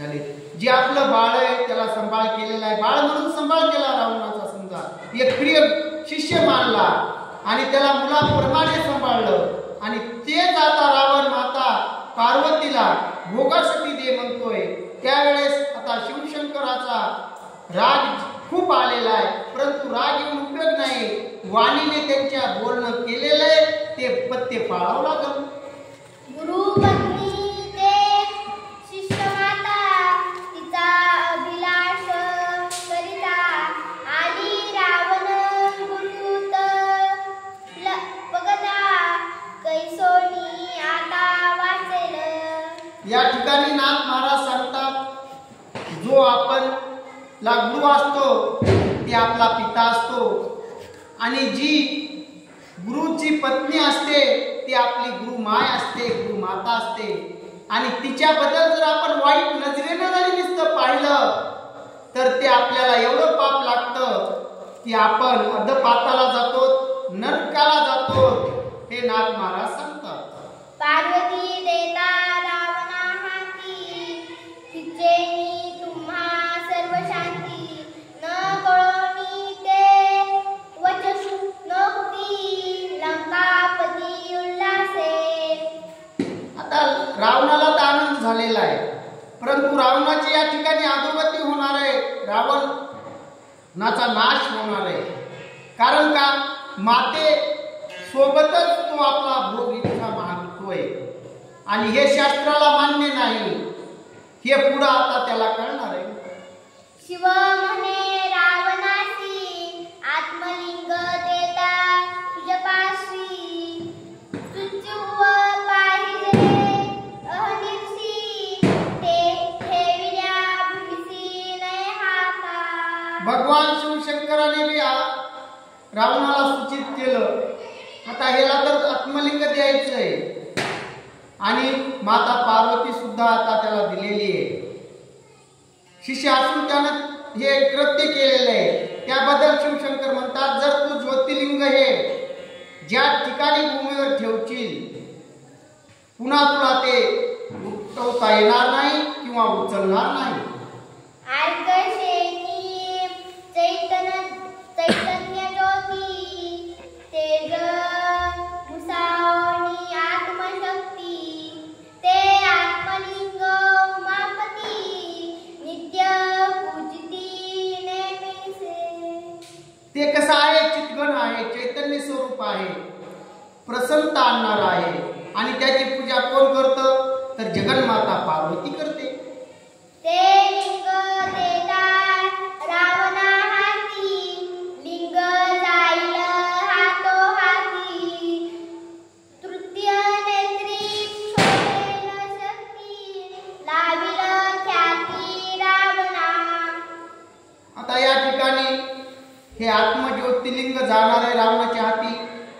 झाले. जे आपलं बाळ आहे त्याला सांभाळ केलेला आहे, बाळ म्हणून सांभाळ केला रावणाचा, समजा एक प्रिय शिष्य मानला आणि त्याला मुलाप्रमाणे सांभाळलं. आणि तेच आता रावण माता पार्वतीला भोगासाठी दे म्हणतोय. त्यावेळेस आता शिवशंकराचा राग खूप आलेला आहे, परंतु राग येऊन उपयोग नाही. वाणीने त्यांच्या बोलणं केलेलं आहे ते पत्ते पाळावं लागलं. गुरु पत्नी ते शिष्य माता तिचा अभिलाष करिता आली रावण गुरुत बघता कैसोनी आता वाचेल. या ठिकाणी नाथ महाराज सांगतात, जो आपण ला गुरु असतो ते आपला पिता असतो आणि जी गुरुची पत्नी असते ती आपली गुरुमाय असते, गुरुमाता असते. आणि तिच्याबद्दल जर आपण वाईट नजरेनं जरी नुसतं पाहिलं तर ते आपल्याला एवढं पाप लागतं की आपण अधपाताला जातो, नरकाला जातो. हे नाथ महाराज सांगतात. पार्वती देता रावणा हाती तिचेनी तुम्हा सर्व शांती न कळोनी ते वचसु न होती लंकापती उल्हासे. आता रावणाला तर आनंद झालेला आहे, परंतु रावणाची या ठिकाणी अधोगती होणार आहे, रावणाचा नाश होणार आहे. कारण का, माते सोबतच तो आपला भोग इच्छा मागतोय आणि हे शास्त्राला मान्य नाही. हे पुढं आता त्याला कळणार आहे. शिव म्हणे रावणासी आत्मलिंग देता तुझपाशी सुचुव पाहिजे अहनिर्षी ते ठेविल्या भूमिसी नय हाता. भगवान शिवशंकराने बी रावणाला सूचित केलं, आता ह्याला तर आत्मलिंग द्यायचंय आणि माता पार्वती सुद्धा आता त्याला दिलेली आहे. शिष्य असून त्यानं हे कृत्य केलेलं आहे. त्याबद्दल शिवशंकर म्हणतात, जर तू ज्योतिर्लिंग हे ज्या ठिकाणी भूमीवर ठेवशील पुन्हा तुला ते उठवता येणार नाही किंवा उचलणार नाही. चैतन्य ज्योती तेज मुसावणी आत्मशक्ती ते आत्मलिंग उमापती नित्य पूजिती नेमिसे. ते कसं आहे, चितगण आहे, चैतन्य स्वरूप आहे, प्रसन्नता आणणार आहे. आणि त्याची पूजा कोण करतं, तर जगन्माता पार्वती करते. ते लिंग देता रावणा हाती लिंग जाईल हातो हाती तृतीय नेत्री शोभेल शक्ती लाविल ख्याती रावणा. आता या ठिकाणी हे आत्मज्योतिर्लिंग जाणार आहे रावणाच्या हाती.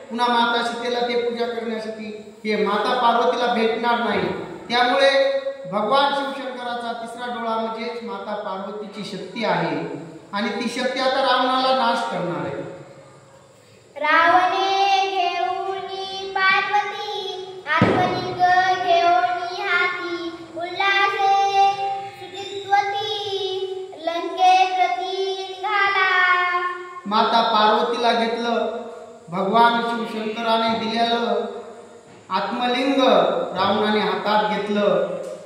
पुन्हा माता सीतेला ते पूजा करण्यासाठी हे माता पार्वतीला भेटणार नाही. त्यामुळे भगवान शिवशंकराचा तिसरा डोळा म्हणजेच माता पार्वतीची शक्ती आहे आणि ती शक्ती आता रावणाला नाश करणार आहे. रावणे घेऊनी पार्वती आत्मलिंग घेऊनी हाती उल्हासे सुजितवती लंके प्रती निघाला. माता पार्वतीला घेतलं, भगवान शिवशंकराने दिलेलं आत्मलिंग रावणाने हातात घेतलं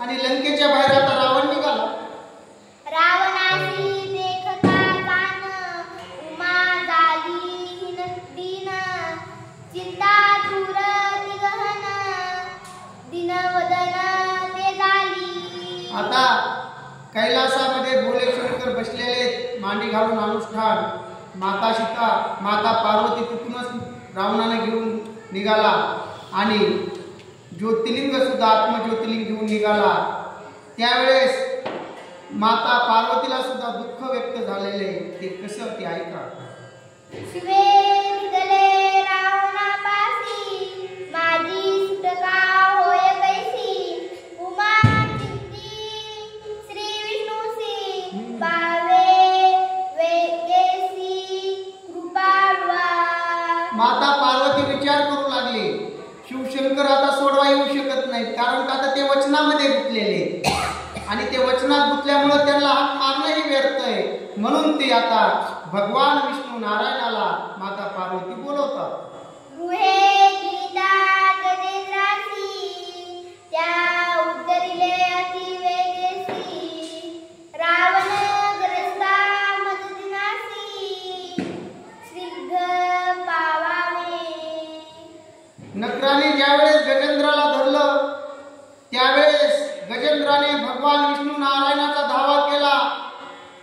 आणि लंकेच्या बाहेर आता रावण निघाला. रावणाची देखता कान उमा झाली दीन चिंता दूर निगहन दिनवदन ते झाली. आता कैलासामध्ये भोले शंकर बसलेले मांडी घालून अनुष्ठान. माता सीता माता पार्वती तिथूनच रावणाने घेऊन निघाला आणि ज्योतिर्लिंग सुद्धा आत्मज्योतिर्लिंग घेऊन निघाला. त्यावेळेस माता पार्वतीला सुद्धा दुःख व्यक्त झालेले. ते कसं ते ऐका. शिवे निघाले रावणापासी माझी सुटका होय कैसी उमा चिंती श्री विष्णूसी पावे वेगेसी कृपाळवा. माता पार्वती विचार करू लागली, शिवशंकर आता सोडवा येऊ शकत नाहीत, कारण का आता ते वचनामध्ये गुंतलेले. आणि ते वचनात गुंतल्यामुळे त्यांना हाक मारणंही व्यर्थ आहे. म्हणून ते आता भगवान विष्णू नारायणाला माता पार्वती बोलवतात. गृहे गिरितात गजेंद्रासी, त्या उत्तरिले अति वेगेसी, रावण ग्रस्ता मदतिनासी, शीघ्र पावावे. नकराने ज्यावेळेस गजेंद्राला धरलं त्यावेळेस गजेंद्राने भगवान विष्णू नारायणाचा धावा केला.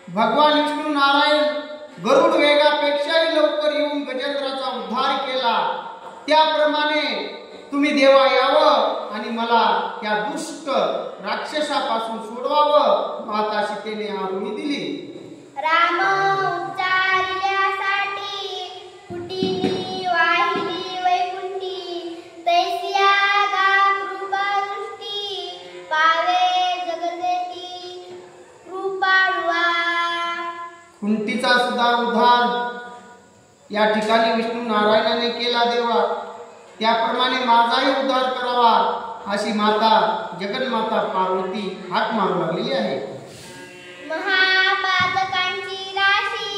भगवान विष्णू नारायण गरुड वेगापेक्षाही लवकर येऊन गजेंद्राचा उद्धार केला. त्याप्रमाणे तुम्ही देवा यावं आणि मला या दुष्ट राक्षसापासून सोडवावं. माता सीतेने आज्ञा दिली. राम उच्चारिल्यासाठी कुटीनी वाहिली वैकुंठी, तैसिया गा कृपा दृष्टी, पावे जगदेती कृपाळुआ. कुंटीचा सुद्धा उद्धार या ठिकाणी विष्णू नारायणाने केला. देवा त्याप्रमाणे माझाही उद्धार करावा अशी माता जगन्माता पार्वती हाक मारू लागलेली आहे. महापातकांची राशी,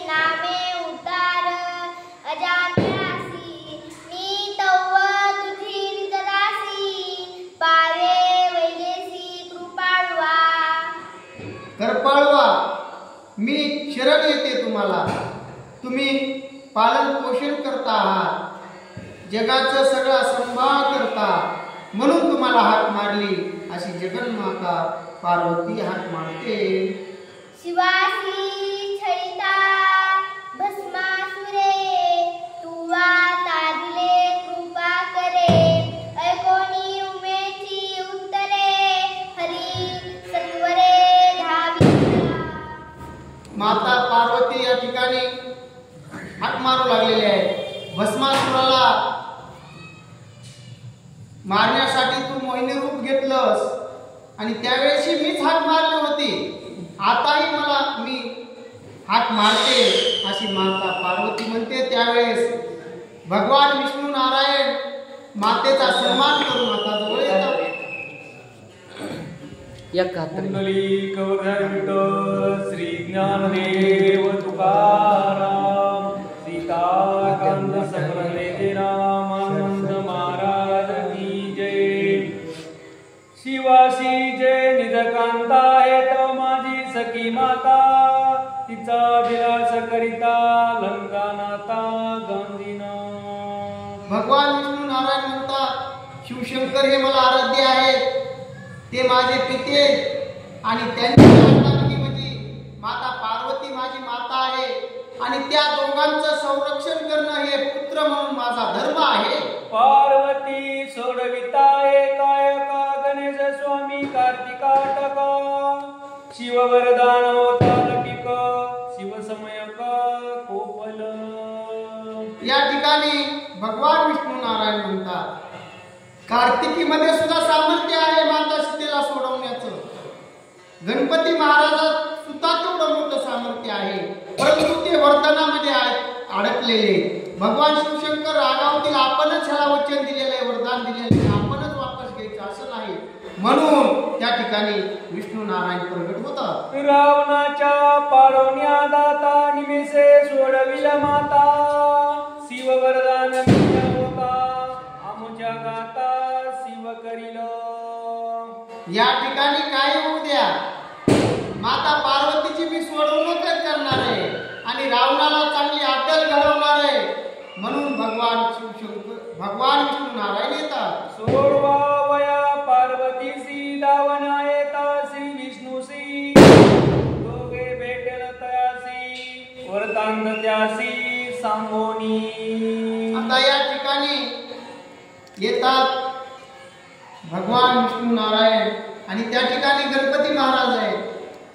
नामे उतार अजाम्यासी, मी तव तुझी निजदासी, पावे वैगेसी कृपाळुआ. करपाळवा मी शरण येते तुम्हाला. तुम्ही पालन पोषण करता आहात, जगाचा सगळा संभाळ करता, म्हणून तुम्हाला हाक मारली अशी जगन्माता पार्वती हाक मारते. शिवासी छळिता भस्मासुरे, तुवा तादिले कृपा करे, ऐकोनी उमेची उत्तरे, हरी सत्वरे धाविता. माता पार्वती या ठिकाणी हाक मारू लागलेली आहे. भस्मासुराला मारण्यासाठी तू मोहिनी रूप घेतलंस आणि त्यावेळेस मीच हाक मारली होती. आताही मला मी हाक मारते अशी माता पार्वती म्हणते. त्यावेळेस भगवान विष्णू नारायण मातेचा सन्मान करून आता जवळ येतात. कुंडली कवधर श्री ज्ञानदेव तुकाराम, सीताकांत सकल राम, आनंद महाराज की जय. शिवाशी जय निजकांता हेत माझी सखी माता, तिचा विलास करिता लंकानाथा गांधीना. भगवान विष्णू नारायण म्हणतात शिवशंकर हे मला आराध्य आहे, ते माझे पिते आणि त्यांची आराधना म्हणजे माता पार्वती माझी माता आहे आणि त्या दोघांचं संरक्षण करणं हे पुत्र म्हणून माझा धर्म आहे. पार्वती सोडविता एकायका गणेश स्वामी कार्तिकाटका, शिव वरदान होता लपिक शिवसमयक कोपल. या ठिकाणी भगवान विष्णू नारायण म्हणतात कार्तिकीमध्ये सुद्धा सामर्थ्य आहे माता सीतेला सोडवण्याचं. गणपती महाराजात सुद्धा तेवढं मोठं सामर्थ्य आहे, परंतु ते वर्तनामध्ये अडकलेले. भगवान शिवशंकर रागावतील, आपणच ह्याला वचन दिलेलं आहे, वरदान दिलेलं आहे, आपणच वापस घ्यायचं असं नाही. म्हणून त्या ठिकाणी विष्णू नारायण प्रगट होतात. रावणाच्या पाडवण्या दाता निमिषे सोडविला माता, शिव वरदान होता आमच्या गाता शिव करील. या ठिकाणी काय होऊ द्या, माता पार्वतीची मी सोडवणूक करणार आहे आणि रावणाला चांगली अद्दल घडवणार आहे. म्हणून भगवान शिवशंकर भगवान विष्णू नारायण येतात. सोडवावया पार्वतीसी दावना येता श्री विष्णूसी, दोघे भेटेल तयासी वरदान त्यासी सांगोनी. आता या ठिकाणी येतात भगवान विष्णू नारायण आणि त्या ठिकाणी गणपती महाराज आहे.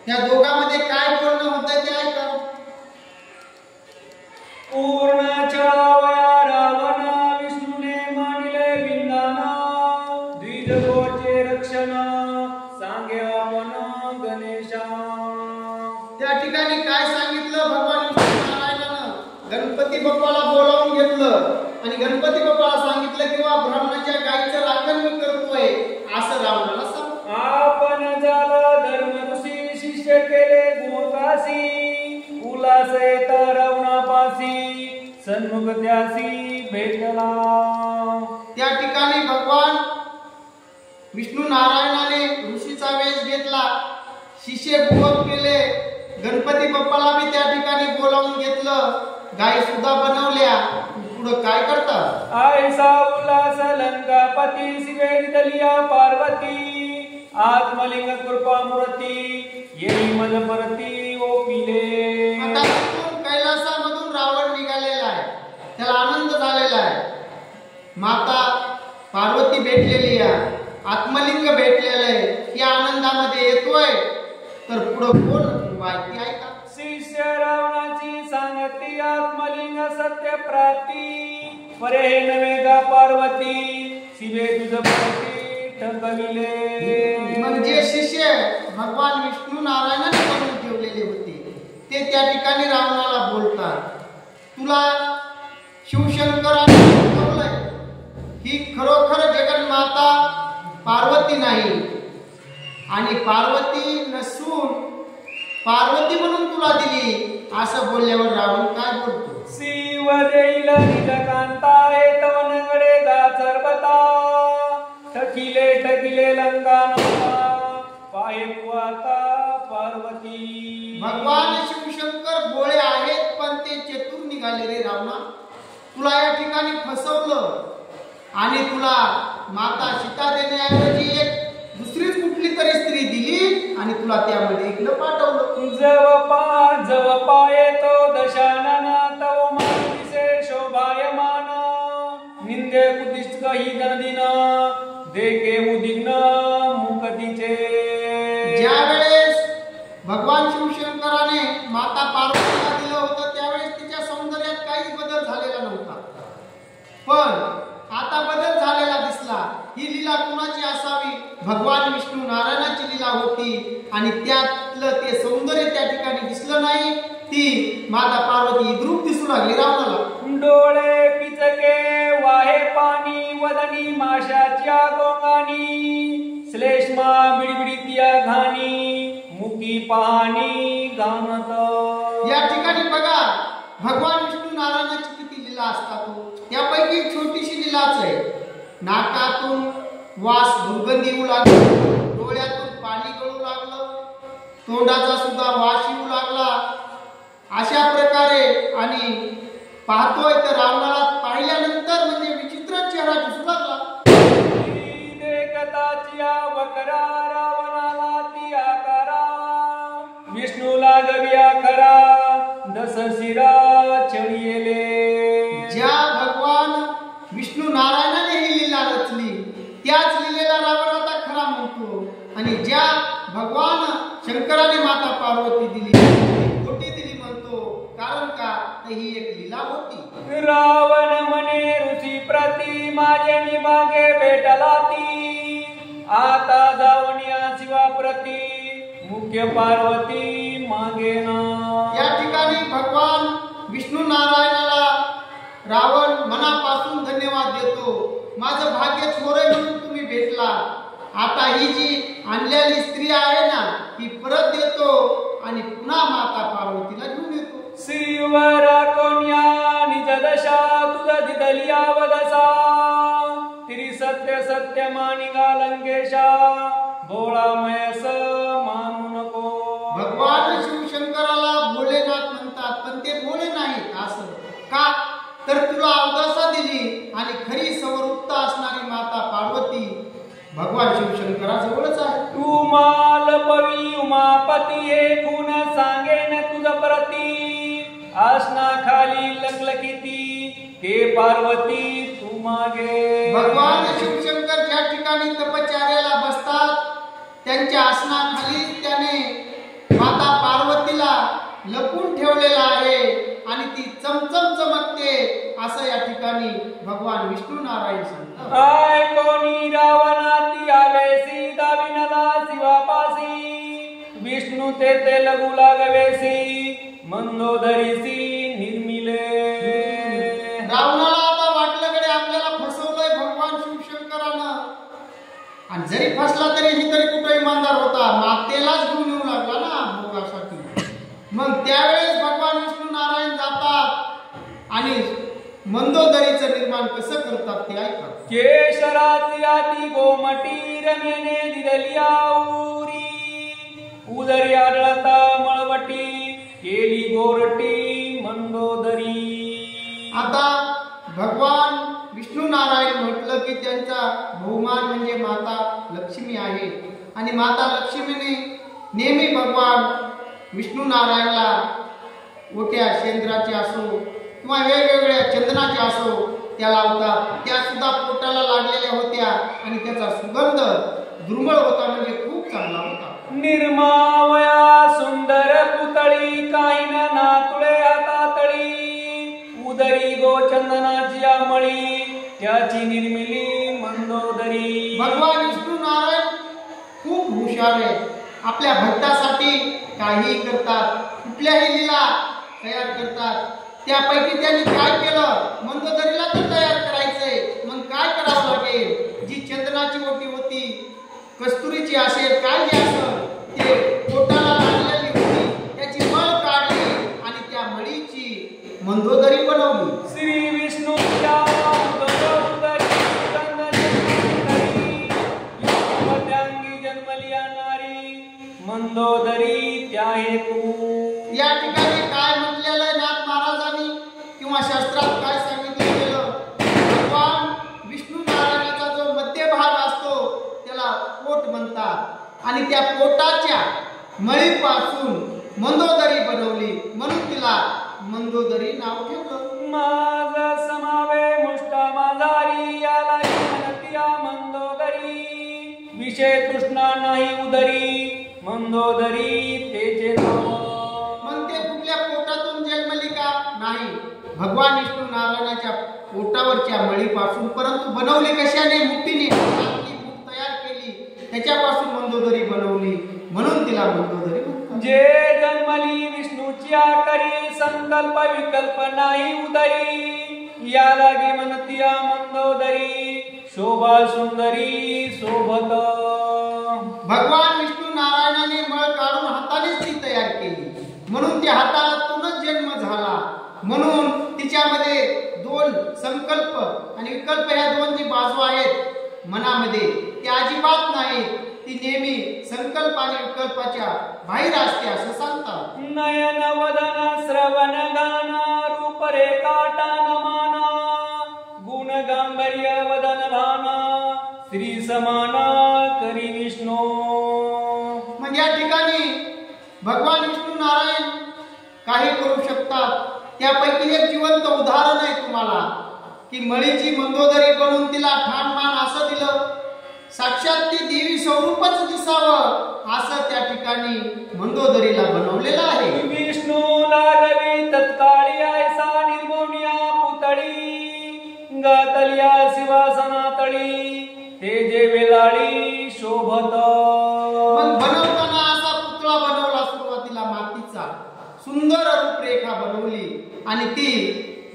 या दोघांमध्ये काय बोलणं होतं ते ऐका. पूर्णच्या वया रावणा विष्णूने मानिले विंदाना, द्विजगोचे रक्षण सांगे आपण गणेशा. त्या ठिकाणी काय सांगितलं भगवान विष्णू नारायणानं, गणपती बाप्पाला बोलावून घेतलं आणि गणपती बाप्पाला सांगितलं किंवा ब्राह्मणाच्या गायीचं राखण मी करतोय असं रावणाला सांग. आपण झालं शिष्य केले गुणकासी उल्हास येता रावणापासी सन्मुख त्यासी भेटला. त्या ठिकाणी भगवान विष्णू नारायणाने ऋषीचा वेश घेतला, शिष्य बोध केले, गणपती बाप्पाला बी त्या ठिकाणी बोलावून घेतलं, गायी सुद्धा बनवल्या. पुढे काय करतात? आयसा उल्हास लंकापती शिवे दलिया पार्वती आत्मलिंग कृपा मूर्ती येई मन परती ओपिले. आता कैलासामधून रावण निघालेला आहे, त्याला आनंद झालेला आहे. माता पार्वती भेटलेली आहे, आत्मलिंग भेटलेलं आहे. या आनंदामध्ये येतोय तर पुढे कोण माहिती आहे का? शिष्य रावणाची सांगती आत्मलिंग सत्य प्राप्ती परे नवेगा पार्वती शिवे तुझ प्रती ठकविले. म्हणजे शिष्य भगवान विष्णू नारायणाने बनवून ठेवलेले होते, ते त्या ठिकाणी रावणाला बोलतात, तुला शिवशंकराने बोलवलंय, ही खरोखर जगन्माता पार्वती नाही आणि पार्वती नसून पार्वती म्हणून तुला दिली असं बोलल्यावर रावण काय बोलतो? शिव देईल निजकांता हेतवनगडे गाचरबता ठकिले ठकिले लंकानता पाये पुआता पार्वती. भगवान शिवशंकर भोळे आहेत पण ते चतुर निघाले रे रावणा. तुला या ठिकाणी फसवलं आणि तुला माता सीता देण्याऐवजी एक दुसरीच कुठली तरी स्त्री दिली आणि तुला त्यामध्ये इकडं पाठवलं. जवपा येतो दशानना तव मानसे शोभायमान निंदे कुदिष्ट काही गणदिन देखे उदिग्न मुकतीचे. ज्या वेळेस भगवान शिवशंकराने माता पार्वतीला दिलं होतं त्यावेळेस तिच्या सौंदर्यात काहीच बदल झालेला नव्हता, पण आता बदल झालेला दिसला. ही लीला कुणाची असावी? भगवान विष्णू नारायणाची लीला होती आणि त्यातलं ते सौंदर्य त्या ठिकाणी दिसलं नाही. ती माता पार्वती इद्रूप दिसू लागली रावणाला. डोळे पिचके वाहे पाणी वदनी माशाच्या गोंगानी श्लेष्मा बिडबिडीतिया घाणी मुकी पाहणी गाणत. या ठिकाणी बघा भगवान विष्णू नारायणाची किती लीला असतात. त्यापैकी एक छोटीशी लीलाच आहे. नाकातून वास दुर्गंधी येऊ लागली, डोळ्यातून पाणी गळू लागलं, तोंडाचा सुद्धा वास येऊ लागला. अशा प्रकारे आणि पाहतोय तर रावणाला पाहिल्यानंतर म्हणजे विचित्र चेहरा दिसू लागला. वकरा रावणाला ती आकारा विष्णूला गविया खरा दस शिरा चढियेले. ज्या भगवान विष्णू नारायणाने ही लीला रचली त्याच लीलेला रावण आता खरा म्हणतो आणि ज्या भगवान शंकराने माता पार्वती दिली ती खोटी दिली म्हणतो. कारण का तर ही एक लीला होती. रावण म्हणे ऋषी प्रती माझे निभागे भेटला ती आता जावण्या शिवा प्रती मुख्य पार्वती मागे ना. या ठिकाणी भगवान विष्णू नारायणाला रावण मनापासून धन्यवाद देतो. माझं भाग्य थोरं म्हणून तुम्ही भेटला. आता ही जी आणलेली स्त्री आहे ना ती परत देतो आणि पुन्हा माता पार्वतीला घेऊन येतो. श्रीवर कोण्या निज दशा तुझ दिदलिया वदसा तिरी सत्य सत्य मानिगा लंकेशा भोळा मयस मानू नको. भगवान शिवशंकराला भोलेनाथ म्हणतात पण ते भोळे नाहीत. असं का तर तुला अवदसा दिली आणि खरी सवृत्त असणारी माता पार्वती भगवान शिवशंकराजवळच आहे. तू माल पवी उमापती हे गुण सांगेन तुझ प्रती आसना खाली लखलखिती हे पार्वती तू मागे. भगवान शिवशंकर ज्या ठिकाणी तपश्चर्याला बसतात त्यांच्या आसनाखाली त्याने माता पार्वतीला लपून ठेवलेला आहे आणि ती चमचम चमकते असं या ठिकाणी भगवान विष्णू नारायण सांगतात. काय कोणी रावणाती आले सीता विनला शिवापासी विष्णू ते लगू लागवेसी मंदोदरीसी निर्मिले. रावणाला आता वाटलं कडे आपल्याला फसवलंय भगवान शिवशंकरानं आणि जरी फसला तरी ही तरी कुठे इमानदार होता. मातेलाच घेऊन येऊ लागला ना. मग त्यावेळेस भगवान विष्णू नारायण जातात आणि मंदोदरीचं निर्माण कसं करतात ते ऐका. केशराची आती गोमटी रमेने दिदलिया उरी उदरी आढळता मळवटी केली गोरटी मंदोदरी. आता भगवान विष्णू नारायण म्हटलं की त्यांचा बहुमान म्हणजे माता लक्ष्मी आहे आणि माता लक्ष्मीने नेहमी भगवान विष्णू नारायणला ओट्या शेंद्राचे असो किंवा वेगवेगळ्या चंदनाचे असो त्या लावतात. त्या सुद्धा पोटाला लागलेल्या होत्या आणि त्याचा सुगंध दुर्मळ होता म्हणजे खूप चांगला होता. निर्मावया सुंदर पुतळी काही नातुळे हातातळी उदरी गोचंदनाची आमळी त्याची निर्मिली मंदोदरी. भगवान विष्णू नारायण खूप हुशार आहेत. आपल्या भक्तासाठी काही करतात, कुठल्याही लीला तयार करतात. त्यापैकी त्यांनी काय केलं, मंदोदरीला तर तयार करायचंय, मग काय करावं लागेल. जी चंदनाची ओटी होती, कस्तुरीची असेल, काय जे असेल ते पोटाला लागलेली होती, त्याची मळ काढली आणि त्या मळीची मंदोदरी बनवली. श्री विष्णूच्या मंदोदरी त्या हेतू. या ठिकाणी काय म्हटलेलं आहे नाथ महाराजांनी किंवा शास्त्रात काय सांगितलं गेलं, भगवान विष्णू नारायणाचा जो मध्यभाग असतो त्याला पोट म्हणतात आणि त्या पोटाच्या मळीपासून मंदोदरी बनवली म्हणून तिला मंदोदरी नाव ठेवलं. माझ समावे मुष्टा माझारी याला म्हणतिया मंदोदरी विषय तृष्णा नाही उदरी मंदोदरी तेचे नाव. मग ते कुठल्या पोटातून जन्मली का नाही, भगवान विष्णू नारायणाच्या पोटावरच्या मळीपासून, परंतु बनवली कशाने, मुठीने आपली मूठ तयार केली त्याच्यापासून मंदोदरी बनवली म्हणून तिला मंदोदरी म्हणतात. जे जन्मली विष्णूची आकरी संकल्प विकल्प नाही उदरी या लागे म्हणतिया मंदोदरी शोभा सुंदरी शोभत. भगवान विष्णू नारायणाने मळ काढून हातानेच ती तयार केली म्हणून त्या हातातूनच जन्म झाला. म्हणून तिच्यामध्ये दोन संकल्प आणि विकल्प ह्या दोन जी बाजू आहेत मनामध्ये त्या अजिबात नाही. ती नेहमी संकल्प आणि विकल्पाच्या बाहेर असते असं सांगतात. नयन वदन श्रवण गान रूप रेखाटन माना गुण गांभर्य वदन भाना श्री समाना करी विष्णू. म्हणजे या ठिकाणी भगवान विष्णू नारायण काही करू शकतात. त्यापैकी एक जिवंत उदाहरण आहे तुम्हाला की मळीची मंदोदरी बनवून तिला ठाण मान असं दिलं, साक्षात ती देवी स्वरूपच दिसावं असं त्या ठिकाणी मंदोदरीला बनवलेलं आहे. विष्णू लागवी तत्काळी ऐसा निर्मोनिया पुतळी गातलिया शिवासनातळी ते जे वेलाळी शोभत. मग बनवताना असा पुतळा बनवला सुरुवातीला मातीचा, सुंदर रूपरेखा बनवली आणि ती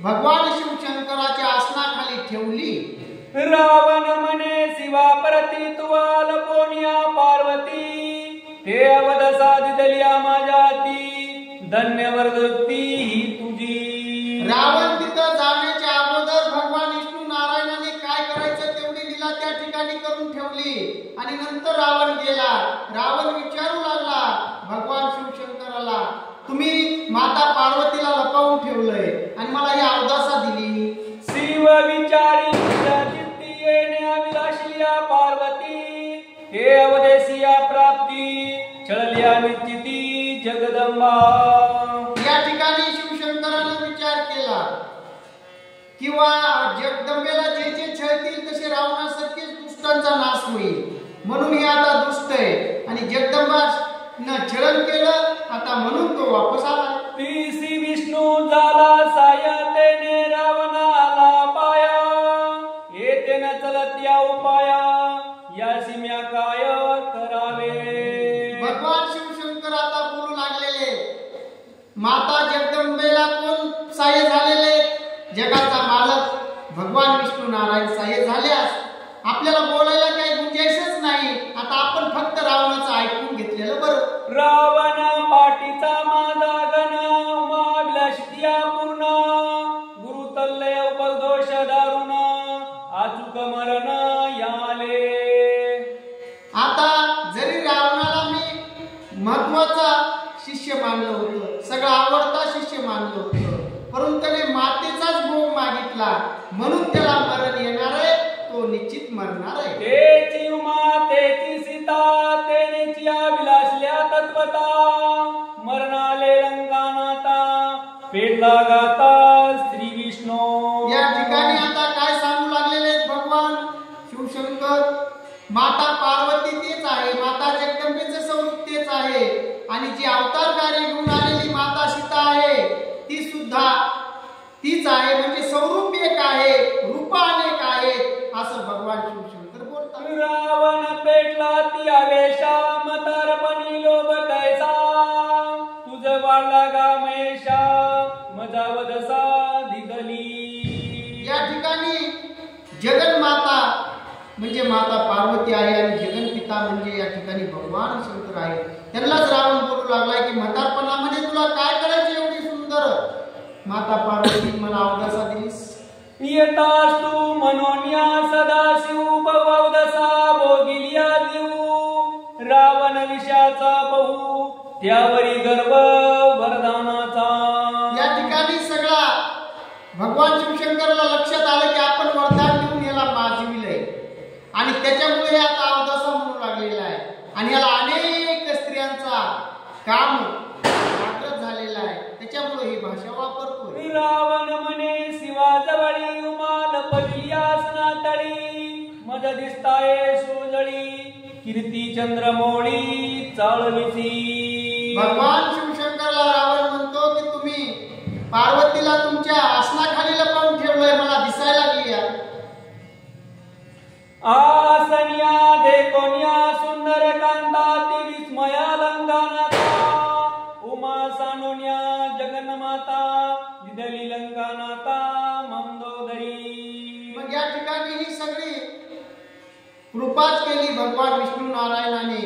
भगवान शिवशंकराच्या आसनाखाली ठेवली. रावण म्हणे शिवा परती तुवाल पोनिया पार्वती ते अवध साधितलिया माझ्या हाती धन्य वर्गती ही तुझी. रावण तिथं जाण्याच्या अगोदर भगवान विष्णू नारायणाने काय करायचं तेवढी लीला त्या ठिकाणी करून ठेवली आणि नंतर रावण गेला. रावण विचारू लागला भगवान शिवशंकराला, तुम्ही माता पार्वतीला लपवून ठेवलंय आणि मला ही अवदासा दिली. शिव विचारी पार्वती हे अवदेशिया प्राप्ती छळल्या निश्चिती जगदंबा. या ठिकाणी शिवशंकराने विचार केला किंवा जगदंबेला जे जे छळतील तसे रावणासारखेच दुष्टांचा नाश होईल म्हणून हे आता दुष्ट आहे आणि जगदंबा न छळन केलं आता म्हणून तो वापस आला. श्री विष्णू झाला साया तेने रावणाला पाया येते न चलत या उपाया या सीम्या काय करावे. भगवान शिवशंकर आता बोलू लागलेले, माता जगदंबेला कोण सहाय्य झालेले, जगाचा मालक भगवान विष्णू नारायण सहाय्य झाल्यास आपल्याला बोलायला काही गुंजाईशच नाही. आता आपण फक्त रावणाचं ऐकून घेतलेलं बरं. रावण पाठीचा माझा मरण याले. आता जरी रावणाला मी महत्वाचा शिष्य मानलं होतं, सगळा आवडता शिष्य मानलं होतं, परंतु त्याने मातेचाच भोग मागितला म्हणून त्याला मरण येणार आहे, तो निश्चित मरणार आहे. तेची उमा तेची सीता तेनेची अभिलाषल्या तत्वता मरणाले लंकानाता पेटला गाता श्री विष्णू. या ठिकाणी आता काय सांगू लागलेले आहेत भगवान शिवशंकर? माता पार्वती तेच आहे, माता जगदंबेचे स्वरूप तेच आहे, आणि जी अवतार कार्य घेऊन आलेली माता सीता आहे ती सुद्धा तीच आहे. म्हणजे स्वरूप एक आहे, रूप अनेक आहेत असं भगवान शिवशंकर बोलतात. रावण पेटला ती आवेशा मतारपणी लोभ कैसा तुझ वाढला गा महेशा मजा वदसा दिगली. या ठिकाणी जगन्माता म्हणजे माता पार्वती आहे आणि जगन्पिता म्हणजे या ठिकाणी भगवान शंकर आहे. त्यांनाच रावण बोलू लागलाय की म्हातारपणामध्ये तुला काय करायचे एवढी सुंदर माता पार्वती मला अवदसा दिलीस. येतास तू मनोन्या सदाशिव पवदसा भोगिलिया देऊ रावण विषयाचा बहु त्यावरी गर्व वरदानाचा. या ठिकाणी सगळा भगवान शिवशंकरला लक्षात आलं की आपण वरदान देऊन याला माजविलंय आणि त्याच्यामुळे आता अवदसा म्हणू लागलेला आहे आणि याला अनेक स्त्रियांचा काम आग्रह झालेला आहे, त्याच्यामुळे ही भाषा वापरतो. रावण म्हणे शिवाजवळी उमाल पविलियासना तळी मज दिसताये सुजळी कीर्ती चंद्रमौळी चाळविसी. भगवान शिवशंकरला रावण म्हणतो की तुम्ही पार्वतीला तुमच्या आसनाखाली लपवून ठेवलंय, मला दिसायला लागली. आसनिया देखोनिया सुंदर कांता ती विस्मया लंकानाता उमा सानोन्या जगन्माता दिदली लंकानाता मंदोदरी. मग या ठिकाणी ही सगळी कृपाच केली भगवान विष्णू नारायणाने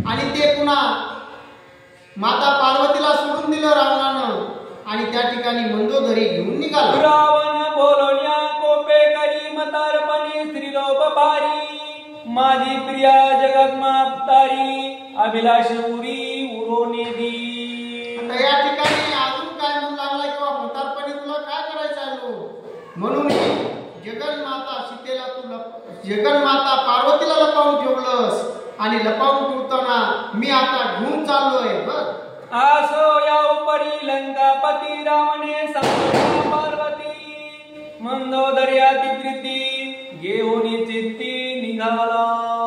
आणि ते पुन्हा माता पार्वतीला सोडून दिलं रावणानं आणि त्या ठिकाणी मंदोदरी घेऊन निघाला. रावण बोलोन्या कोपे करी मतारपणी स्त्रीलोप भारी माझी प्रिया जगत मापतारी अभिलाष उरी उरोने दी. आता या ठिकाणी अजून काय म्हणू लागला किंवा म्हातारपणी तुला काय करायचं आलो म्हणून जगन्माता सीतेला जगन्माता पार्वतीला लपवून ठेवलंस आणि लपवून ठेवताना मी आता घेऊन चाललोय. बघ आसो या उपरी लंकापती रावणे सांगितला पार्वती मंदोदर्याती प्रीती घेऊन चित्ती निघाला.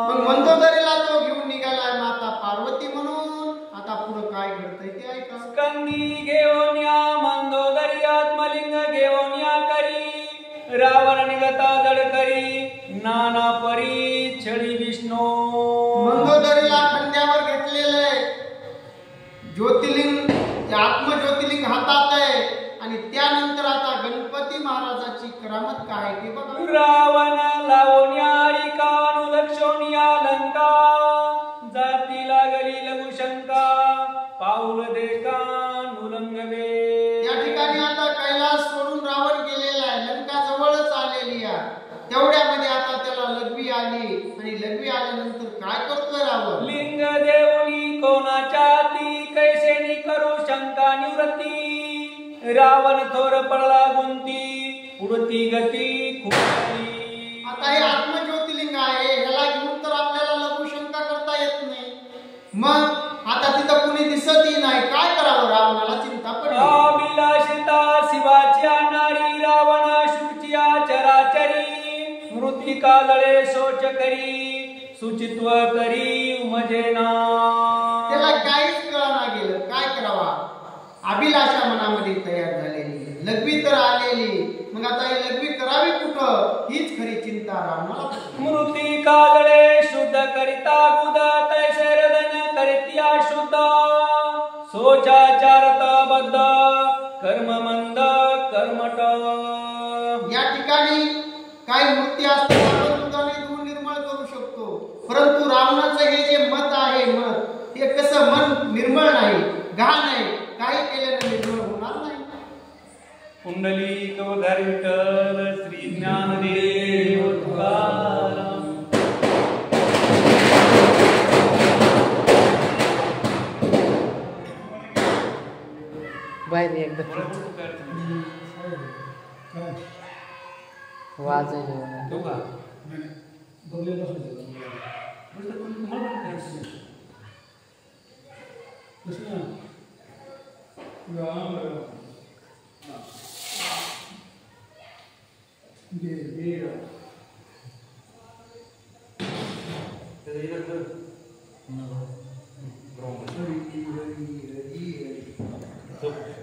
मग मंदोदरीला तो घेऊन निघालाय माता पार्वती म्हणून. आता पुढे काय घडतंय ते ऐका. स्कंदी घेऊन या मंदोदरी आत्मलिंग घेऊन या करी रावण निघता जड करी नाना परी छडी विष्णू. मंदोदरीला खांद्यावर घेतलेले ज्योतिर्लिंग आत्मज्योतिर्लिंग हातात आहे आणि त्यानंतर आता गणपती महाराजाची करामत काय आहे ते बघा. रावण लावण्यारी कानुलक्षोनिया लंका जाती लागली लघुशंका पाऊल देखा नुलंगवे. या ठिकाणी आता कैलास सोडून रावण गेलेला आहे, लंका जवळच आलेली आहे. तेवढ्यामध्ये आता त्याला लघवी आली आणि लघवी आल्यानंतर काय करतोय रावण? लिंग देऊनी कोणाच्या ती कैसेनी करू शंका निवृत्ती रावण थोर पडला गुंती उडती गती खुपली. आता हे आत्मज्योतिर्लिंग आहे, ह्याला घेऊन तर आपल्याला लघु शंका करता येत नाही. मग आता तिथं कुणी दिसतही नाही, काय करावं? रावणाला चिंता पडली. अभिलाषिता शिवाची नारी रावण शुचिया चराचरी मृतिका जळे शोच करी सुचित्व करी उमजेना. त्याला काहीच कळना गेलं, काय करावा? अभिलाषा मनामध्ये तयार झालेली, लघवी तर आलेली, मग आता ही लघवी करावी कुठं हीच खरी चिंता रावणाला. मृतिका जळे शुद्ध करिता गुद तैसरदन करित्या शुद्ध सोचाचारता बद्ध कर्म मंद कर्मट. या ठिकाणी काही मूर्ती असतात आपण दुधाने धुवून निर्मळ करू शकतो, परंतु रावणाचं हे जे मत आहे, मत हे कसं मन निर्मळ नाही, घाण आहे, काही केल्याने निर्मळ होणार नाही. पुंडलिक विठ्ठल श्री ज्ञानदेव तुकाराम. वाजायला तो का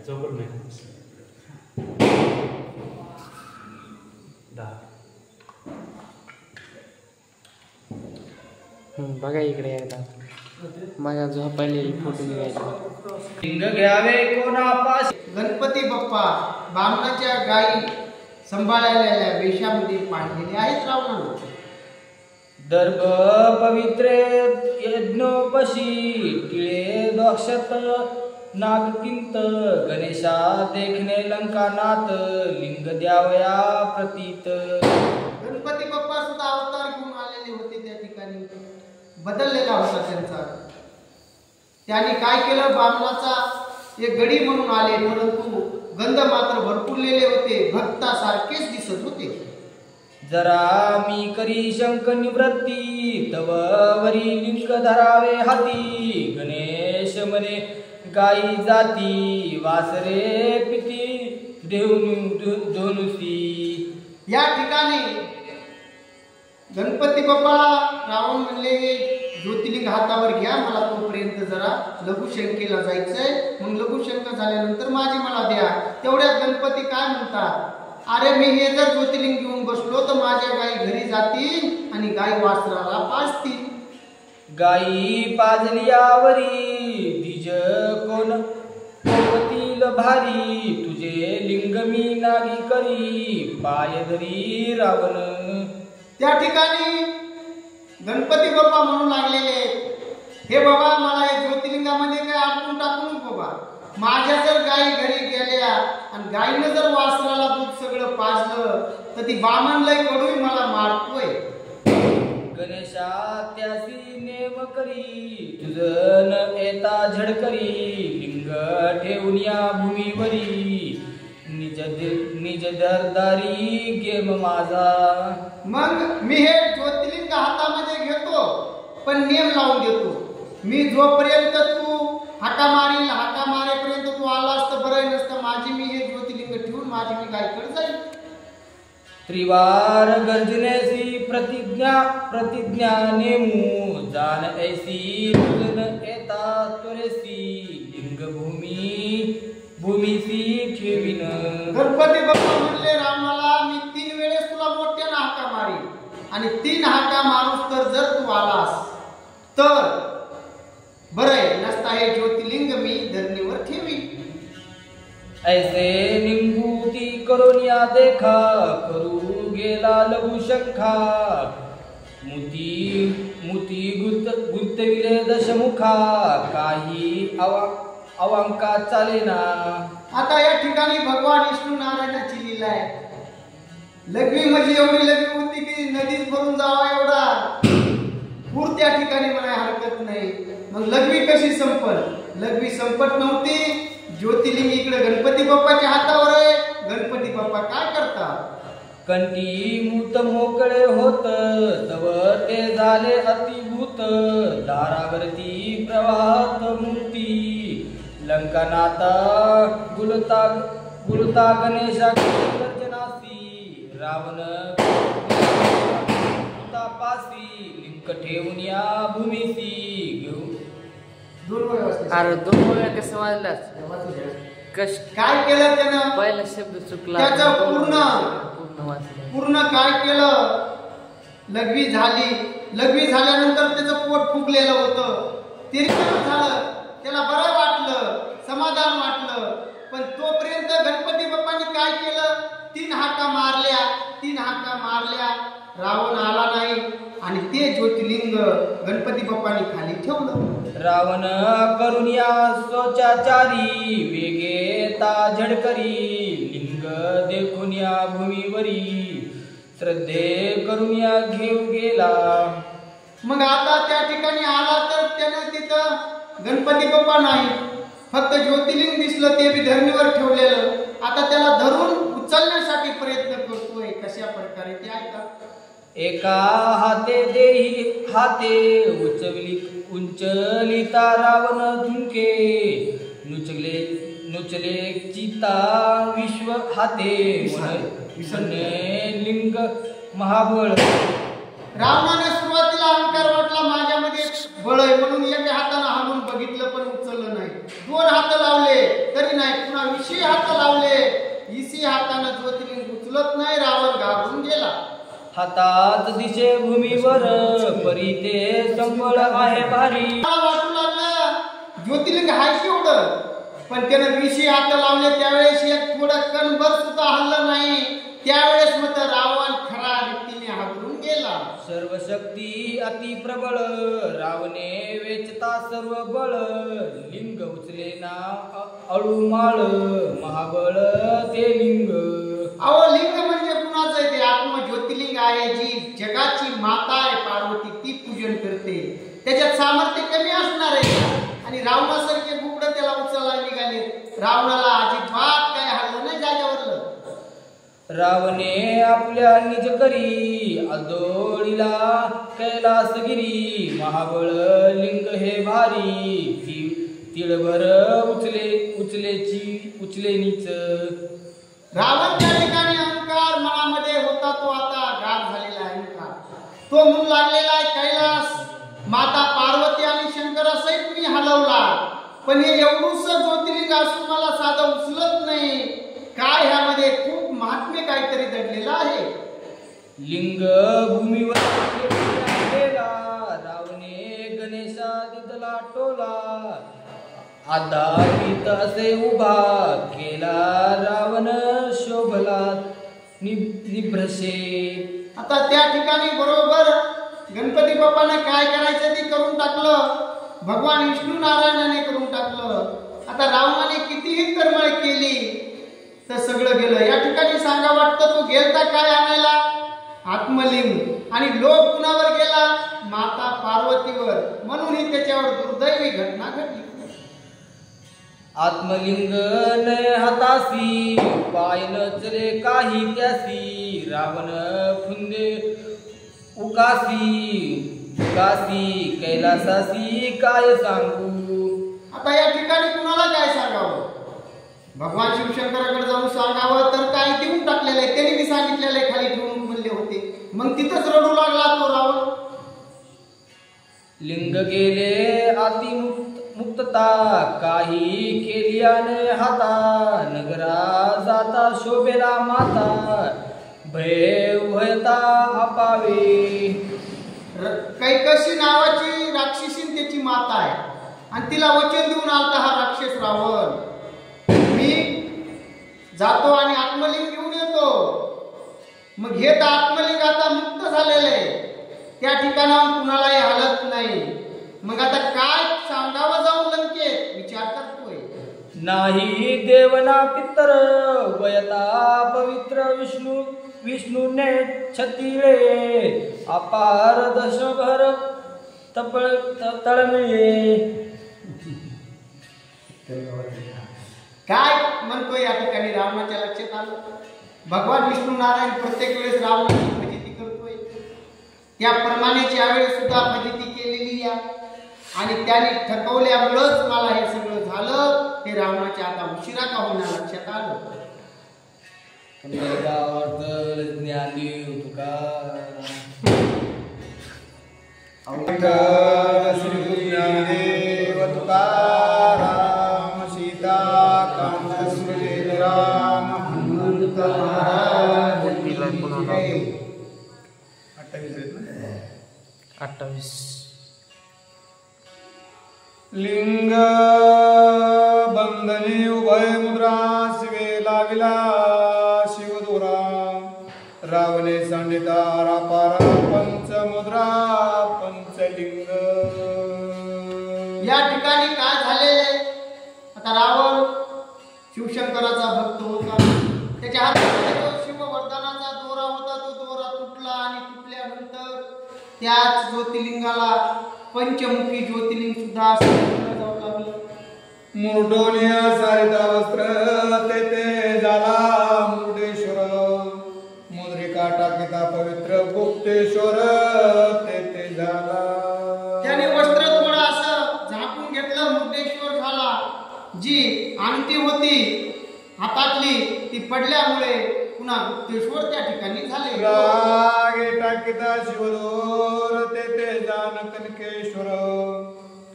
चौकट नाही बघा इकडे एकदा माझ्या झोपायलेली फोटो निघायचे. लिंग घ्यावे कोणापास गणपती बाप्पा बामणाच्या गायी सांभाळलेल्या वेशामध्ये पाडलेले आहेत रावणानं. दर्भ पवित्रे यज्ञोपशी टिळे दोक्षत नागकिंत गणेशा देखणे लंकानाथ लिंग द्यावया प्रतीत. गणपती बाप्पा सुद्धा अवतार घेऊन आलेले होते त्या ठिकाणी, बदललेला होता त्यांचा. त्याने काय केलं, बामणाचा एक गडी म्हणून आले, परंतु गंध मात्र भरपूरलेले होते, भक्तासारखेच दिसत होते. जरा मी करी शंक निवृत्ती तव वरी लिंग धरावे हाती. गणेश म्हणे गाई जाती वासरे पिती धनुसी. या ठिकाणी गणपती बाप्पाला रावण म्हणले, ज्योतिर्लिंग हातावर घ्या, मला तोपर्यंत जरा लघुशंकेला जायचंय, मग लघुशंक झाल्यानंतर माझी मला द्या. तेवढ्यात गणपती काय म्हणतात, अरे मी हे जर ज्योतिर्लिंग घेऊन बसलो तर माझ्या गाई घरी जातील आणि गाई वासराला पाजतील. गाई पाजलियावरी द्विज कोण कोवतील भारी. तुझे लिंग मी नागी करी पाय धरी रावण. त्या ठिकाणी गणपती बाप्पा म्हणू लागलेले, हे बाबा मला या ज्योतिर्लिंगामध्ये काय अडकून टाकू नको बाबा. माझ्या जर गाई घरी गेल्या आणि गायीनं जर वासराला दूध सगळं पाजलं तर ती बामण लय कडूई मला मारतोय. गणेशा त्यासी नेम करी तुझ न येता झडकरी. लिंग ठेवून या भूमीवरी निज दरदारी गेम माझा. मग मी हे ज्योतिर्लिंग हातामध्ये घेतो, पण नियम लावून देतो. मी जोपर्यंत तू हाका मारेपर्यंत तू आलास तर बरं नसतं. माझी मी हे ज्योतिर्लिंग ठेवून माझी मी गायकडे जाईल. त्रिवार गर्जनेसी प्रतिज्ञा नेमू जान ऐसी तुझन येता त्वरेसी. लिंग भूमीसी ठेवीन. गणपती बाप्पा म्हणले रामाला, मी 3 वेळेस तुला मोठ्यानं हाका मारीन आणि 3 हाका मारूस तर जर तू आलास तर बरं नसता हे ज्योतिर्लिंग मी धरणीवर ठेवी. ऐसे निंबूती करून या देखा करू गेला लघुशंखा. मुती गुंतविले दशमुखा काही अवांका चालेना. आता या ठिकाणी भगवान विष्णू नारायणाची लीला आहे. लघवी म्हणजे एवढी लघवी होती की नदीत भरून जावा एवढा पूर त्या ठिकाणी म्हणाय हरकत नाही. मग लघवी कशी संपल? लघवी संपत नव्हती. ज्योतिर्लिंग इकडे गणपती बाप्पाच्या हातावर आहे. गणपती बाप्पा काय करतात, कंठी मूत मोकळे होत तव ते झाले अतिभूत. दारावरती प्रवाहात मूर्ती लंकनाता गुलता गणेशा गर्जनासी. रावण तापासी लिंक ठेवून या भूमीसी घेऊ. अरे 2 वेळा कसं वाजलाच काय केलं त्यानं? पहिला शब्द चुकला, त्याचं पूर्ण काय केलं, लघवी झाली. लघवी झाल्यानंतर त्याचं पोट फुगलेलं होतं, तिरकट झालं, त्याला बरं वाटलं, समाधान वाटलं. पण तोपर्यंत गणपती बाप्पांनी काय केलं, 3 हाका मारल्या. रावण आला नाही आणि ते ज्योतिर्लिंग गणपती बाप्पांनी खाली ठेवलं. रावण करून या सोचाचारी वेगे ता झडकरी. लिंग देखून या भूमीवरी श्रद्धे करून या घेऊ गेला. मग आता त्या ठिकाणी आला तर त्यानं तिथं गणपती बाप्पा नाही, फक्त ज्योतिर्लिंग दिसलं, ते बी धरणीवर ठेवलेलं. आता त्याला धरून उचलण्यासाठी प्रयत्न करतोय. कशा प्रकारे ते ऐका. एका हाते देही हाते उंचलिता रावण धुंके नुचले चिता विश्व हाते विसरणे लिंग महाबळ. रावणाने सुरुवातीला अहंकार वाटला, माझ्यामध्ये बळ आहे म्हणून एका हाताने हालून बघितलं पण उचललं नाही. 2 हात लावले तरी नाही. पुन्हा 20 हात लावले, 20 हाताने ज्योतिर्लिंग उचलत नाही. रावण घाबरून गेला. हातात दिशे भूमीवर परी ते संबळ आहे भारी. मला वाटू लागलं ज्योतिर्लिंग आहे केवढं, पण त्यानं 20 हात लावले त्यावेळेस एक थोडं कणभर सुद्धा हल्लं नाही. त्यावेळेस मग रावण खरा रीतीने हादरून गेला. सर्व शक्ती अति प्रबळ रावणे वेचता सर्व बळ. लिंग उचले ना अळूमाळ महाबळ ते लिंग. अहो लिंग म्हणजे कुणाचं आहे? ते आत्म ज्योतिर्लिंग आहे, जी जगाची माता आहे पार्वती, ती पूजन करते. त्याच्यात सामर्थ्य कमी असणार आहे. आणि रावणासारखे गुबड त्याला उचलायला निघाले. रावणाला अजिबात काय हल्लं नाही जागेवरलं. रावणे आपल्या निज करी आदोळीला कैलासगिरी. महाबळ लिंग हे भारी तिळभर उचले नीच. रावण त्या ठिकाणी अहंकार मनामध्ये होता, तो आता गाढ झालेला अहंकार. तो म्हणू लागलेला आहे कैलास माता पार्वती आणि शंकरासहित मी हलवला, पण हे एवढूसं ज्योतिर्लिंग असून मला साधं उचलत नाही. काय ह्यामध्ये खूप महात्म्य काहीतरी दडलेलं आहे. लिंग भूमीवर गेला रावणे गणेशा दिदला टोला. आधारित असे उभा केला रावण शोभला निभ्रशे. आता त्या ठिकाणी बरोबर गणपती बाप्पाने काय करायचं ते करून टाकलं. भगवान विष्णू नारायणाने करून टाकलं. आता रावणाने कितीही तळमळ केली तर सगळं गेलं. या ठिकाणी सांगा वाटतं तो गेलता काय आणायला? आत्मलिंग. आणि लोक कुणावर गेला? माता पार्वतीवर. म्हणून ही त्याच्यावर दुर्दैवी घटना घडली. आत्मलिंग नय हातासी पाय नचले काही त्यासी. रावण फुंदे उकासी कैलासासी काय सांगू. आता या ठिकाणी कुणाला काय सांगावं? भगवान शिवशंकराकडे जाऊन सांगावं तर काय देऊन टाकलेलं आहे. त्यांनी मी सांगितलेलं आहे खाली ठेवून म्हणले होते. मग तिथंच रडू लागला तो रावण. लिंग गेले अति मुक्तता काही केलियाने हाता. नगरा जाता शोभेला माता भय भयता अपावे. कैकशी नावाची राक्षसीन त्याची माता आहे आणि तिला वचन देऊन आलता हा राक्षस रावण, मी जातो आणि आत्मलिंग घेऊन येतो. मग हे तर आत्मलिंग आता मुक्त झालेलं आहे, त्या ठिकाणाहून कुणालाही हालत नाही. मग आता काय सांगावं जाऊन लंकेत विचार करतोय. नाही देवना पितर वयता पवित्र विष्णूने छतिळे अपार दशभर तळमळे. काय म्हणतोय या ठिकाणी रावणाच्या लक्षात आलं. भगवान विष्णू नारायण प्रत्येक वेळेस रावणाची फजिती करतोय. त्याप्रमाणे यावेळेस सुद्धा फजिती केलेली आहे आणि त्याने ठकवल्यामुळंच मला हे सगळं झालं. हे रावणाच्या आता उशिरा का होणार लक्षात आलं. ज्ञानदेव तुकाराम श्री ज्ञानदेव तुकाराम सीता कांत सुरेश राम हनुमंत महाराज. 28 लिंग बंधनी उभय मुद्रा शिवे लाविला शिवदोरा. रावणे सांडिता रापारा पंचमुद्रा पंचलिंग. या ठिकाणी काय झाले? आता रावण शिवशंकराचा भक्त होता. त्याच्या हातात जो शिववर्धनाचा दोरा होता तो दोरा तुटला आणि तुटल्यानंतर त्याच ज्योतिर्लिंगाला पंचमुखी ज्योतिर्लिंग सुद्धा जाऊ लागलं. मुरडोनिया सारिता वस्त्र तेथे झाला मुरुडेश गुप्तेश्वर तेथे झाला. त्याने वस्त्र थोडं असं झाकून घेतलं, मुक्तेश्वर झाला. जी अंगठी होती हातातली ती पडल्यामुळे पुन्हा गुप्तेश्वर त्या ठिकाणी झाले. रागे टाकिता शिवदूर तेथे जान कनकेश्वर.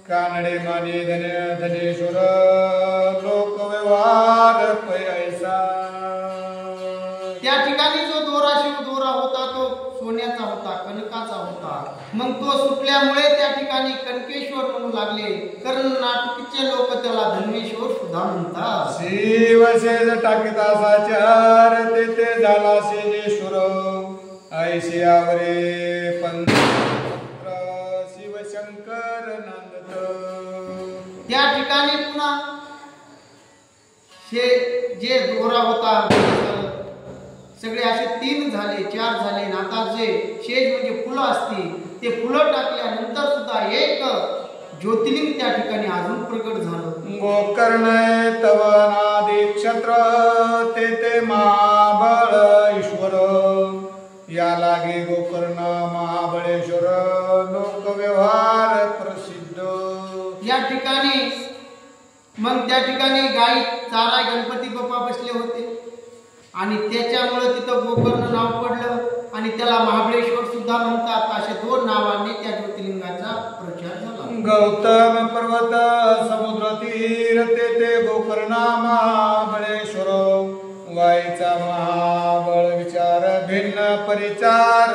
कानडे माने धनेश्वर लोक व्यवहार पैसा. त्या ठिकाणी जो दोरा शिव दोरा होता तो सोन्याचा होता, कनकाचा होता. मग तो सुटल्यामुळे त्या ठिकाणी कनकेश्वर म्हणू लागले. कर्नाटकीचे लोक त्याला धन्मेश्वर सुद्धा म्हणतात. शिवशेज टाकिता साचार तेथे झाला शेजेश्वर. ऐशियावरे पंचपुत्र शिवशंकर नंदत. त्या ठिकाणी पुन्हा जे दोरा होता सगळे असे 3 झाले 4 झाले. आता जे शेज म्हणजे फुलं असतील ते फुलं टाकल्यानंतर सुद्धा एक ज्योतिर्लिंग त्या ठिकाणी अजून प्रकट झालं. गोकर्ण तव नादी क्षत्र तेथे महाबळ ईश्वर. या लागे गोकर्ण महाबळेश्वर लोक व्यवहार प्रसिद्ध. या ठिकाणी मग त्या ठिकाणी गाई चारा गणपती बाप्पा बसले होते आणि त्याच्यामुळे तिथं गोकर्ण नाव पडलं आणि त्याला महाबळेश्वर सुद्धा म्हणतात. अशा 2 नावाने त्या ज्योतिर्लिंगाचा प्रचार झाला. गौतम पर्वत समुद्र तीर तेथे गोकर्ण महाबळेश्वर. वाईचा महाबळ विचार भिन्न परिचार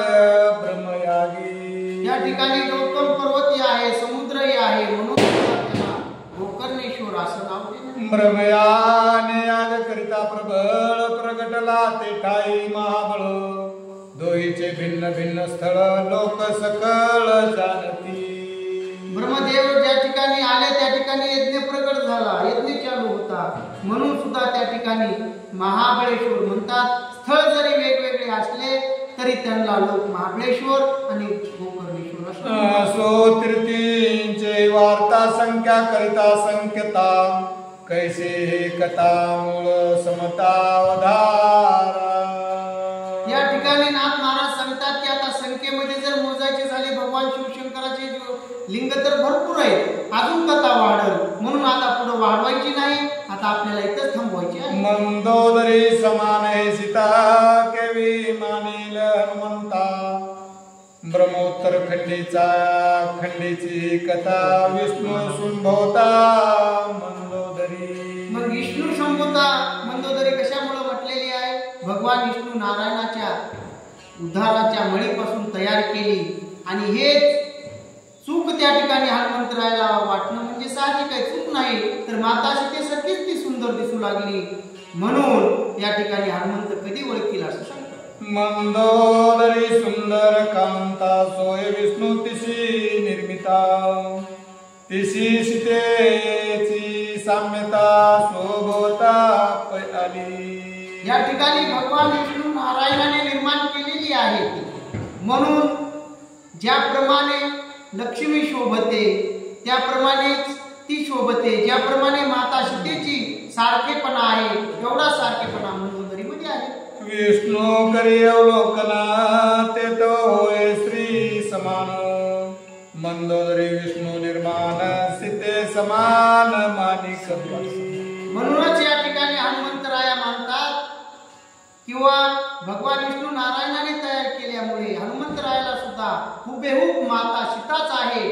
ब्रह्मयागी. या ठिकाणी गौतम पर्वती आहे, समुद्रही आहे, म्हणून त्याला गोकर्णेश्वर असं नाव दिलं. ब्रह्मयाने याग करिता प्रबळ प्रगटला ते ठाई महाबळ. दोहीचे भिन्न भिन्न स्थळ लोक सकळ जाणती. ब्रह्मदेव ज्या ठिकाणी आले त्या ठिकाणी यज्ञ प्रकट झाला, यज्ञ चालू होता. म्हणून सुद्धा त्या ठिकाणी महाबळेश्वर म्हणतात. स्थळ जरी वेगवेगळे असले तरी त्यांना लोक महाबळेश्वर आणि गोकर्णेश्वर सो तीर्थींचे वार्ता संख्या करिता संख्यता. कैसे हे कथा मूळ समता अवधारा. या ठिकाणी नाथ महाराज सांगतात की आता संख्येमध्ये जर मोजायचे झाले भगवान शिवशंकराचे लिंग तर भरपूर आहे, अजून कथा वाढल. म्हणून आता पुढे वाढवायची नाही, आता आपल्याला इथंच थांबवायची आहे. मंदोदरी समान हे सीता केवी मानिल हनुमंता. ब्रह्मोत्तर खंडीची कथा विष्णू सुनभवता मंदोदरी. मग विष्णू संभवता मंदोदरी कशामुळे म्हटलेली आहे? भगवान विष्णू नारायणाच्या उद्धाराच्या मळीपासून तयार केली आणि हेच चूक त्या ठिकाणी हनुमंतरायाला वाटणं म्हणजे साहजिक आहे, चूक नाही. तर माता सीतेसारखीच ती सुंदर दिसू लागली म्हणून या ठिकाणी हनुमंत कधी ओळखील असं सांगतात. मंदोदरी सुंदर कांता सोय विष्णू तिशी निर्मिता. तिशी सीतेची साम्यता शोभता आली. या ठिकाणी भगवान विष्णू नारायणाने निर्माण केलेली आहे. म्हणून ज्याप्रमाणे लक्ष्मी शोभते त्याप्रमाणेच ती शोभते. ज्याप्रमाणे माता सीतेची सारखेपणा आहे एवढा सारखेपणा मंदोदरीमध्ये आहे. विष्णू करी अवलोकना ते तो होय श्री समान. मंदोदरी विष्णू निर्माण सीते समान मानिक. म्हणूनच या ठिकाणी हनुमंतराया मानतात किंवा भगवान विष्णू नारायणाने तयार केल्यामुळे हनुमंतरायाला सुद्धा हुबेहूब माता सीताच आहे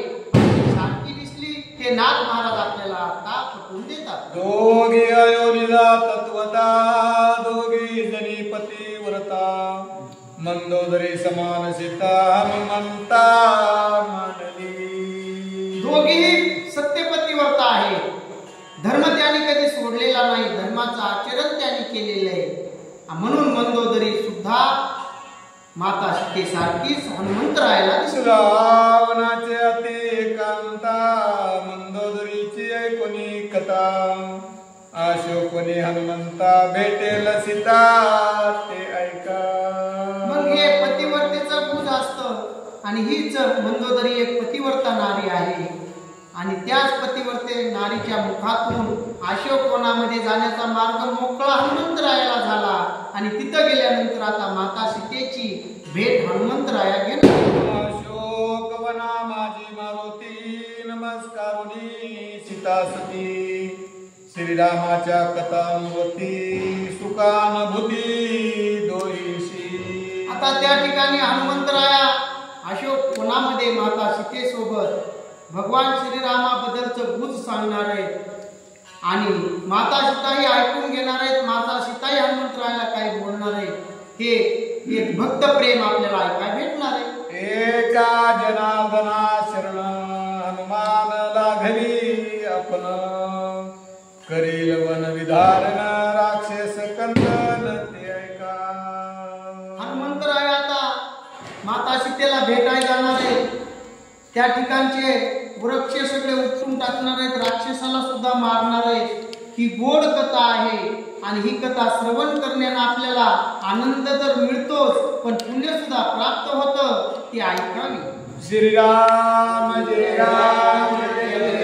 सारखी दिसली. हे नाथ महाराज आपल्याला आता पटवून देतात. दोघी अयोनिजा तत्वता दोघी जनी पतिव्रता. मंदोदरी समान सीता हनुमंता मानली. दोघी सत्यपतिव्रता आहे. धर्म त्याने कधी सोडलेला नाही, धर्माचं आचरण त्याने केलेलं आहे. म्हणून मंदोदरी सुद्धा माता सीतेसारखीच हनुमंतरायाला दिसली. रावणाचे अति एकांता मंदोदरीची ऐकोनी कथा. अशोकोनी हनुमंता भेटेल सीता ते ऐका. मग हे पतिव्रतेचं गुज असतं आणि हीच मंदोदरी एक पतिव्रता नारी आहे. आणि त्याच पतिव्रते नारीच्या मुखातून अशोकवनामध्ये जाण्याचा मार्ग मोकळा हनुमंतरायाला झाला आणि तिथं गेल्यानंतर आता माता सीतेची भेट हनुमंतराया घेणार. अशोक वना माझी मारुती नमस्कारुणी सीता सती श्रीरामाच्या कथांवती सुखानुभूती दोषी. आता त्या ठिकाणी हनुमंतराया अशोक वनामध्ये माता सीतेसोबत भगवान श्रीरामाबद्दलचं गुज सांगणार आहेत आणि माता सीताही ऐकून घेणार आहेत. माता सीताही हनुमंतरायाला काय बोलणार आहे हे एक भक्त प्रेम आपल्याला ऐकायला भेटणार आहे. एका जनार्दना शरण हनुमान लागली आपण करील वन विधारण राक्षस कंदन ते ऐका. हनुमंतराय आता माता सीतेला भेटायला जाणार आहे. त्या ठिकाणचे वृक्ष सगळे उपटून टाकणार आहेत, राक्षसाला सुद्धा मारणार आहेत. ही गोड कथा आहे आणि ही कथा श्रवण करण्याने आपल्याला आनंद तर मिळतोच पण पुण्य सुद्धा प्राप्त होतं. ती ऐकावी. श्रीराम जय राम